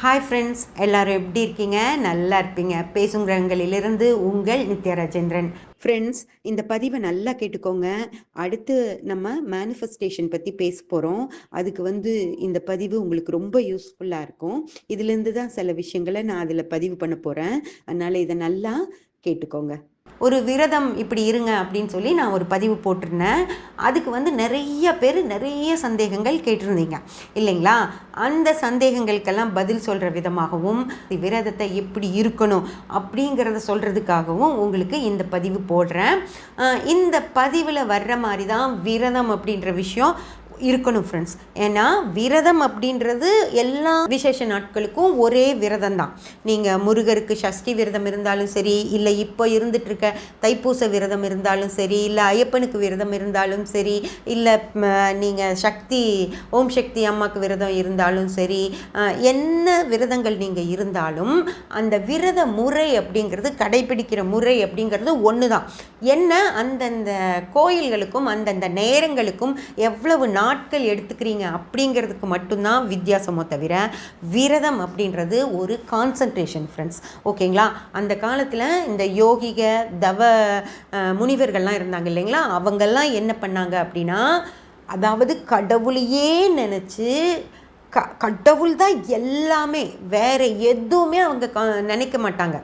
Hi friends, எல்லோரும் எப்படி இருக்கீங்க? நல்லா இருப்பீங்க. பேசும் ரங்களிலிருந்து உங்கள் நித்யா ராஜேந்திரன். ஃப்ரெண்ட்ஸ், இந்த பதிவை நல்லா கேட்டுக்கோங்க. அடுத்து நம்ம மேனிஃபெஸ்டேஷன் பற்றி பேச போகிறோம். அதுக்கு இந்த பதிவு உங்களுக்கு ரொம்ப யூஸ்ஃபுல்லாக இருக்கும். இதுலேருந்து தான் சில விஷயங்களை நான் அதில் பதிவு பண்ண போகிறேன். அதனால் இதை நல்லா கேட்டுக்கோங்க. ஒரு விரதம் இப்படி இருங்க அப்படின்னு சொல்லி நான் ஒரு பதிவு போட்டிருந்தேன். அதுக்கு நிறைய பேர் நிறைய சந்தேகங்கள் கேட்டிருந்தீங்க இல்லைங்களா? அந்த சந்தேகங்களுக்கெல்லாம் பதில் சொல்கிற விதமாகவும் விரதத்தை எப்படி இருக்கணும் அப்படிங்கிறத சொல்கிறதுக்காகவும் உங்களுக்கு இந்த பதிவு போடுறேன். இந்த பதிவில் வர்ற மாதிரி தான் விரதம் அப்படின்ற விஷயம் இருக்கணும் ஃப்ரெண்ட்ஸ். ஏன்னா விரதம் அப்படின்றது எல்லா விசேஷ நாட்களுக்கும் ஒரே விரதம் தான். நீங்கள் முருகருக்கு சஷ்டி விரதம் இருந்தாலும் சரி, இல்லை இப்போ இருந்துகிட்ருக்க தைப்பூச விரதம் இருந்தாலும் சரி, இல்லை ஐயப்பனுக்கு விரதம் இருந்தாலும் சரி, இல்லை நீங்கள் ஓம் சக்தி அம்மாவுக்கு விரதம் இருந்தாலும் சரி, என்ன விரதங்கள் நீங்கள் இருந்தாலும் அந்த விரத முறை அப்படிங்கிறது, கடைபிடிக்கிற முறை அப்படிங்கிறது ஒன்று தான். என்ன அந்தந்த கோயில்களுக்கும் அந்தந்த நேரங்களுக்கும் எவ்வளவு நாட்கள் எடுத்துக்கிறீங்க அப்படிங்கிறதுக்கு மட்டும்தான் வித்தியாசமோ தவிர விரதம் அப்படின்றது ஒரு கான்சன்ட்ரேஷன் ஃப்ரெண்ட்ஸ். ஓகேங்களா? அந்த காலத்தில் இந்த யோகிக தவ முனிவர்கள்லாம் இருந்தாங்க இல்லைங்களா? அவங்கெல்லாம் என்ன பண்ணாங்க அப்படின்னா, அதாவது கடவுளையே நினச்சி கடவுள் தான் எல்லாமே, வேற எதுவுமே அவங்க நினைக்க மாட்டாங்க.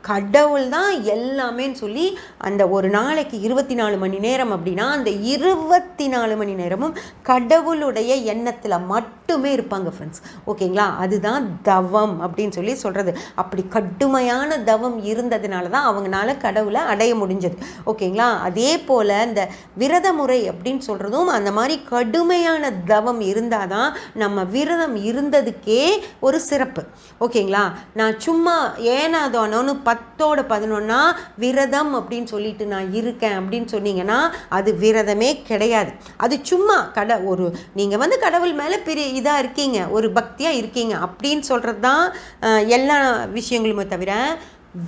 கடவுள் தான் எல்லாமேன்னு சொல்லி அந்த ஒரு நாளைக்கு 24 மணி நேரம் அப்படின்னா அந்த 24 மணி நேரமும் கடவுளுடைய எண்ணத்தில் மட்டுமே இருப்பாங்க ஃப்ரெண்ட்ஸ். ஓகேங்களா? அதுதான் தவம் அப்படின்னு சொல்லி சொல்கிறது. அப்படி கடுமையான தவம் இருந்ததுனால தான் அவங்களால கடவுளை அடைய முடிஞ்சது. ஓகேங்களா? அதே போல் இந்த விரத முறை அப்படின்னு சொல்கிறதும் அந்த மாதிரி கடுமையான தவம் இருந்தால் தான் நம்ம விரதம் இருந்ததுக்கே ஒரு சிறப்பு. ஓகேங்களா? நான் சும்மா ஏனாதோனோன்னு 10-11 விரதம் அப்படின்னு சொல்லிட்டு நான் இருக்கேன் அப்படின்னு சொன்னீங்கன்னா அது விரதமே கிடையாது. அது சும்மா நீங்கள் கடவுள் மேலே இதாக இருக்கீங்க, ஒரு பக்தியாக இருக்கீங்க அப்படின்னு சொல்கிறது தான் எல்லா விஷயங்களுமே தவிர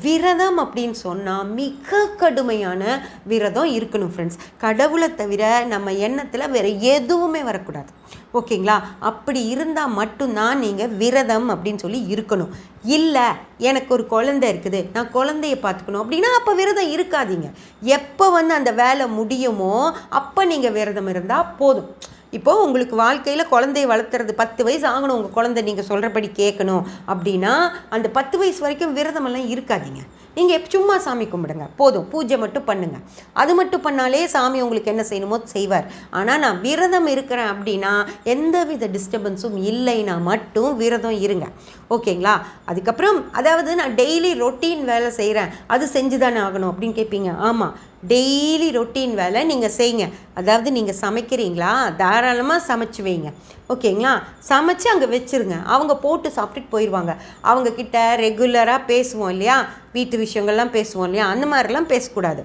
விரதம் அப்படின்னு சொன்னால் மிக கடுமையான விரதம் இருக்கணும் ஃப்ரெண்ட்ஸ். கடவுளை தவிர நம்ம எண்ணத்தில் வேறு எதுவுமே வரக்கூடாது. ஓகேங்களா? அப்படி இருந்தால் மட்டும்தான் நீங்கள் விரதம் அப்படின்னு சொல்லி இருக்கணும். இல்லை எனக்கு ஒரு குழந்தை இருக்குது, நான் குழந்தைய பார்த்துக்கணும் அப்படின்னா அப்போ விரதம் இருக்காதீங்க. எப்போ அந்த வேலை முடியுமோ அப்போ நீங்கள் விரதம் இருந்தால் போதும். இப்போது உங்களுக்கு வாழ்க்கையில் குழந்தைய வளர்த்துறது 10 வயசு ஆகணும், உங்கள் குழந்தை நீங்கள் சொல்கிறபடி கேட்கணும் அப்படின்னா அந்த 10 வயசு வரைக்கும் விரதமெல்லாம் இருக்காதீங்க. நீங்கள் சும்மா சாமி கும்பிடுங்க போதும், பூஜை மட்டும் பண்ணுங்கள். அது மட்டும் பண்ணாலே சாமி உங்களுக்கு என்ன செய்யணுமோ செய்வார். ஆனால் நான் விரதம் இருக்கிறேன் அப்படின்னா எந்தவித டிஸ்டர்பன்ஸும் இல்லைன்னா மட்டும் விரதம் இருங்க. ஓகேங்களா? அதுக்கப்புறம் அதாவது நான் டெய்லி ரொட்டீன் வேலை செய்கிறேன், அது செஞ்சு தானே ஆகணும் அப்படின்னு கேட்பீங்க. ஆமாம், டெய்லி ரொட்டீன் வேலை நீங்கள் செய்யுங்க. அதாவது நீங்கள் சமைக்கிறீங்களா, தாராளமாக சமைச்சு வைங்க. ஓகேங்களா? சமைச்சு அங்கே வச்சுருங்க. அவங்க போட்டு சாப்பிட்டுட்டு போயிடுவாங்க. அவங்கக்கிட்ட ரெகுலராக பேசுவோம் இல்லையா, வீட்டு விஷயங்கள்லாம் பேசுவோம் இல்லையா, அந்த மாதிரிலாம் பேசக்கூடாது.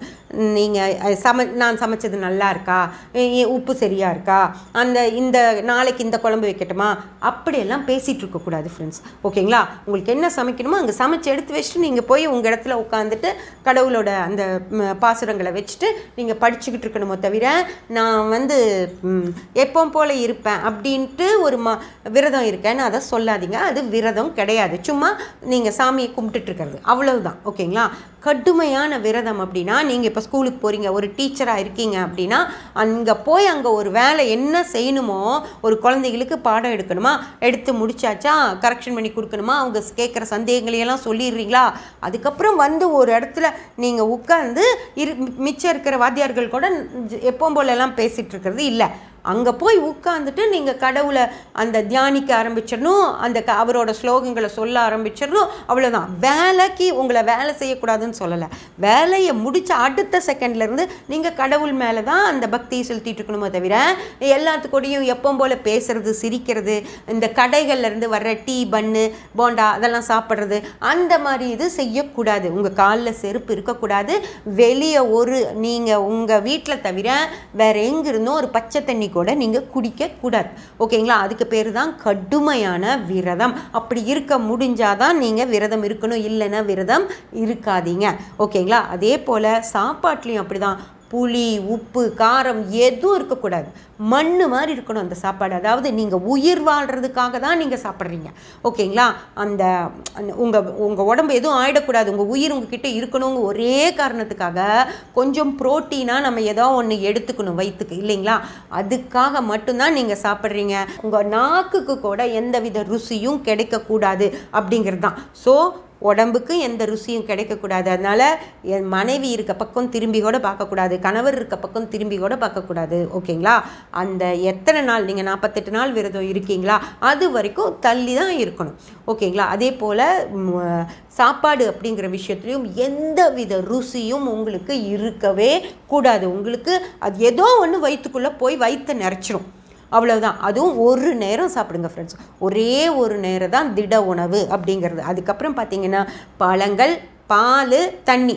நீங்கள் நான் சமைச்சது நல்லா இருக்கா, உப்பு சரியாக இருக்கா, இந்த நாளைக்கு இந்த குழம்பு வைக்கட்டுமா, அப்படியெல்லாம் பேசிகிட்டு இருக்கக்கூடாது ஃப்ரெண்ட்ஸ். ஓகேங்களா? உங்களுக்கு என்ன சமைக்கணுமோ அங்கே சமைச்சு எடுத்து வச்சுட்டு நீங்கள் போய் உங்கள் இடத்துல உட்காந்துட்டு கடவுளோட அந்த பாசுரங்களை வச்சுட்டு நீங்கள் படிச்சுக்கிட்டு இருக்கணுமோ தவிர நான் எப்பவும் போல் இருப்பேன் அப்படின்ட்டு ஒரு விரதம் இருக்கேன்னு அதை சொல்லாதீங்க. அது விரதம் கிடையாது. சும்மா நீங்கள் சாமியை கும்பிட்டுட்டு இருக்கிறது, அவ்வளவுதான். ஓகேங்களா? கடுமையான விரதம் அப்படின்னா நீங்கள் இப்போ ஸ்கூலுக்கு போகிறீங்க, ஒரு டீச்சராக இருக்கீங்க அப்படின்னா அங்கே ஒரு வேலை என்ன செய்யணுமோ, ஒரு குழந்தைகளுக்கு பாடம் எடுக்கணுமா, எடுத்து முடிச்சாச்சா, கரெக்ஷன் பண்ணி கொடுக்கணுமா, அவங்க கேட்குற சந்தேகங்களையெல்லாம் சொல்லிடுறீங்களா, அதுக்கப்புறம் ஒரு இடத்துல நீங்கள் உட்கார்ந்து மிச்சம் இருக்கிற வாத்தியார்கள் கூட எப்பவும் போலெல்லாம் பேசிகிட்டு இருக்கிறது இல்லை. அங்கே போய் உட்காந்துட்டு நீங்கள் கடவுளை தியானிக்க ஆரம்பிச்சிடணும், அவரோட ஸ்லோகங்களை சொல்ல ஆரம்பிச்சிடணும், அவ்வளோதான். வேலைக்கு உங்களை வேலை செய்யக்கூடாதுன்னு சொல்லலை. வேலையை முடித்த அடுத்த செகண்ட்லேருந்து நீங்கள் கடவுள் மேலே தான் அந்த பக்தியை செலுத்திட்டு இருக்கணுமோ தவிர எல்லாத்துக்கூடையும் எப்பவும் போல் பேசுறது, சிரிக்கிறது, இந்த கடைகள்லேருந்து வர்ற டீ, பன்னு, போண்டா அதெல்லாம் சாப்பிட்றது, அந்த மாதிரி இது செய்யக்கூடாது. உங்கள் காலில் செருப்பு இருக்கக்கூடாது. வெளியே நீங்கள் உங்கள் வீட்டில் தவிர வேறு எங்கிருந்தும் ஒரு பச்சை தண்ணி கூட நீங்கள் குடிக்கக்கூடாது. ஓகேங்களா? அதுக்கு பேர் தான் கடுமையான விரதம். அப்படி இருக்க முடிஞ்சாதான் நீங்கள் விரதம் இருக்கணும், இல்லைன்னா விரதம் இருக்காதீங்க. ஓகேங்களா? அதே போல் சாப்பாட்லேயும் அப்படி தான். புளி, உப்பு, காரம் எதுவும் இருக்கக்கூடாது. மண் மாதிரி இருக்கணும் அந்த சாப்பாடு. அதாவது நீங்கள் உயிர் வாழ்கிறதுக்காக தான் நீங்கள் சாப்பிட்றீங்க, ஓகேங்களா? அந்த உங்கள் உடம்பு எதுவும் ஆகிடக்கூடாது, உங்கள் உயிர் உங்ககிட்ட இருக்கணுங்க ஒரே காரணத்துக்காக கொஞ்சம் ப்ரோட்டீனாக நம்ம ஏதோ ஒன்று எடுத்துக்கணும் வயிற்றுக்கு, இல்லைங்களா? அதுக்காக மட்டும்தான் நீங்கள் சாப்பிட்றீங்க. உங்கள் நாக்குக்கு கூட எந்தவித ருசியும் கிடைக்கக்கூடாது அப்படிங்கிறது தான். ஸோ உடம்புக்கு எந்த ருசியும் கிடைக்கக்கூடாது. அதனால் என் மனைவி இருக்க பக்கம் திரும்பி கூட பார்க்கக்கூடாது, கணவர் இருக்க பக்கம் திரும்பி கூட பார்க்கக்கூடாது, ஓகேங்களா? அந்த எத்தனை நாள் நீங்கள் 48 நாள் விரதம் இருக்கீங்களா அது வரைக்கும் தள்ளி தான் இருக்கணும், ஓகேங்களா? அதே போல் சாப்பாடு அப்படிங்கிற விஷயத்துலையும் எந்த வித ருசியும் உங்களுக்கு இருக்கவே கூடாது. உங்களுக்கு அது ஏதோ ஒன்று வயிற்றுக்குள்ளே போய் வயிற்றை நிறைச்சிரும், அவ்வளோதான். அதுவும் ஒரு நேரம் சாப்பிடுங்க ஃப்ரெண்ட்ஸ், ஒரே ஒரு நேரம் தான் திட உணவு அப்படிங்கிறது. அதுக்கப்புறம் பார்த்திங்கன்னா பழங்கள், பால், தண்ணி,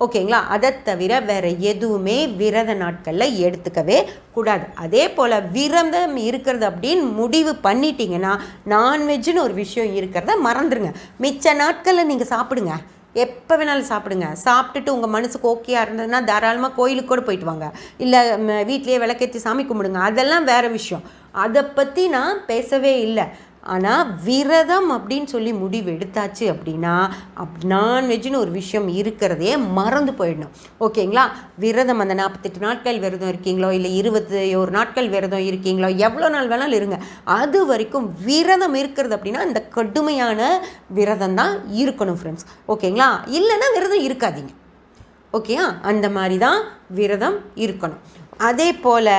ஓகேங்களா? அதை தவிர வேறு எதுவுமே விரத நாட்களில் எடுத்துக்கவே கூடாது. அதே போல் விரதம் இருக்கிறது அப்படின்னு முடிவு பண்ணிட்டீங்கன்னா நான்வெஜ்ஜுன்னு ஒரு விஷயம் இருக்கிறத மறந்துடுங்க. மிச்ச நாட்களில் நீங்கள் சாப்பிடுங்க, எப்போ வேணாலும் சாப்பிடுங்க. சாப்பிட்டுட்டு உங்கள் மனசுக்கு ஓகேயா இருந்ததுன்னா தாராளமாக கோயிலுக்கு கூட போயிட்டு வாங்க, இல்லை வீட்லேயே விளக்கேற்றி சாமி கும்பிடுங்க, அதெல்லாம் வேறு விஷயம். அதை பற்றி நான் பேசவே இல்லை. ஆனால் விரதம் அப்படின்னு சொல்லி முடிவு எடுத்தாச்சு அப்படின்னா நான்வெஜ்னு ஒரு விஷயம் இருக்கிறதே மறந்து போயிடணும், ஓகேங்களா? விரதம் அந்த 48 நாட்கள் விரதம் இருக்கீங்களோ இல்லை 21 நாட்கள் விரதம் இருக்கீங்களோ, எவ்வளோ நாள் வேணாலும் இருங்க, அது வரைக்கும் விரதம் இருக்கிறது அப்படின்னா இந்த கடுமையான விரதம் தான் இருக்கணும் ஃப்ரெண்ட்ஸ், ஓகேங்களா? இல்லைன்னா விரதம் இருக்காதீங்க, ஓகேயா? அந்த மாதிரி தான் விரதம் இருக்கணும். அதே போல்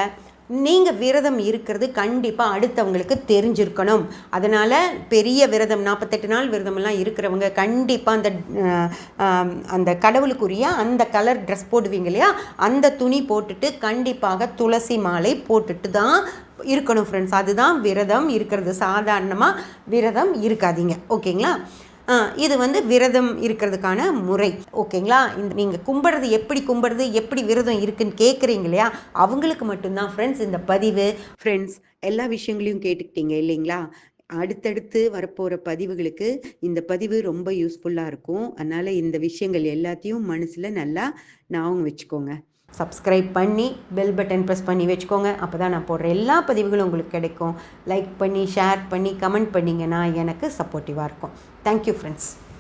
நீங்கள் விரதம் இருக்கிறது கண்டிப்பாக அடுத்தவங்களுக்கு தெரிஞ்சிருக்கணும். அதனால் பெரிய விரதம் 48 நாள் விரதமெல்லாம் இருக்கிறவங்க கண்டிப்பாக அந்த கடவுளுக்குரிய அந்த கலர் ட்ரெஸ் போடுவீங்க இல்லையா, அந்த துணி போட்டுட்டு கண்டிப்பாக துளசி மாலை போட்டுட்டு தான் இருக்கணும் ஃப்ரெண்ட்ஸ். அதுதான் விரதம் இருக்கிறது. சாதாரணமாக விரதம் இருக்காதீங்க, ஓகேங்களா? இது விரதம் இருக்கிறதுக்கான முறை, ஓகேங்களா? நீங்கள் கும்பிட்றது எப்படி விரதம் இருக்குன்னு கேட்குறீங்க இல்லையா, அவங்களுக்கு மட்டும்தான் ஃப்ரெண்ட்ஸ் இந்த பதிவு. ஃப்ரெண்ட்ஸ், எல்லா விஷயங்களையும் கேட்டுக்கிட்டீங்க இல்லைங்களா? அடுத்தடுத்து வரப்போகிற பதிவுகளுக்கு இந்த பதிவு ரொம்ப யூஸ்ஃபுல்லாக இருக்கும். அதனால் இந்த விஷயங்கள் எல்லாத்தையும் மனசில் நல்லா ஞாபகம் வச்சுக்கோங்க. சப்ஸ்கிரைப் பண்ணி பெல் பட்டன் ப்ரெஸ் பண்ணி வச்சுக்கோங்க. அப்போ தான் நான் போடுற எல்லா பதிவுகளும் உங்களுக்கு கிடைக்கும். லைக் பண்ணி, ஷேர் பண்ணி, கமெண்ட் பண்ணிங்கன்னா எனக்கு சப்போர்ட்டிவாக இருக்கும். Thank you friends.